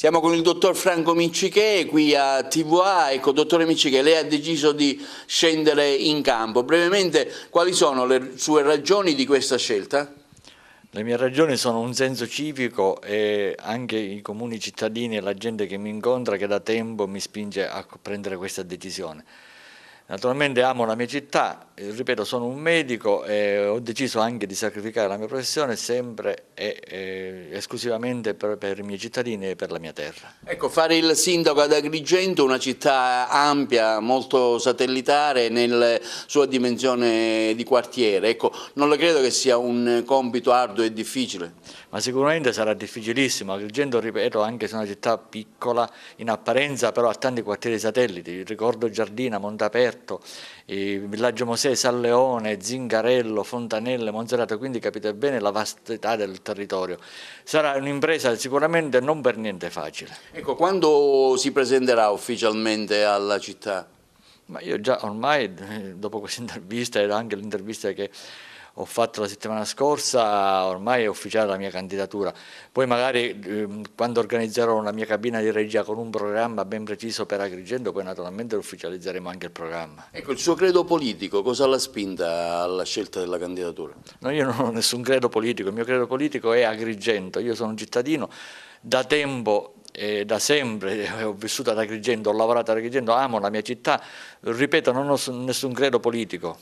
Siamo con il dottor Franco Miccichè qui a TVA. Ecco, dottore Miccichè, lei ha deciso di scendere in campo. Brevemente, quali sono le sue ragioni di questa scelta? Le mie ragioni sono un senso civico e anche i comuni cittadini e la gente che mi incontra che da tempo mi spinge a prendere questa decisione. Naturalmente amo la mia città, ripeto, sono un medico e ho deciso anche di sacrificare la mia professione sempre e esclusivamente per i miei cittadini e per la mia terra. Ecco, fare il sindaco ad Agrigento, una città ampia, molto satellitare nella sua dimensione di quartiere, ecco, non le credo che sia un compito arduo e difficile. Ma sicuramente sarà difficilissimo. Agrigento, ripeto, anche se è una città piccola in apparenza, però ha tanti quartieri satelliti. Ricordo Giardina, Montaperto, Villaggio Mosè, San Leone, Zingarello, Fontanelle, Monserrato, quindi capite bene la vastità del territorio. Sarà un'impresa sicuramente non per niente facile. Ecco, quando si presenterà ufficialmente alla città? Ma io già ormai, dopo questa intervista e anche l'intervista che ho fatto la settimana scorsa, ormai è ufficiale la mia candidatura. Poi magari quando organizzerò la mia cabina di regia con un programma ben preciso per Agrigento, poi naturalmente ufficializzeremo anche il programma. Ecco, il suo credo politico, cosa l'ha spinta alla scelta della candidatura? No, io non ho nessun credo politico, il mio credo politico è Agrigento, io sono un cittadino da tempo e da sempre, ho vissuto ad Agrigento, ho lavorato ad Agrigento, amo la mia città, ripeto, non ho nessun credo politico.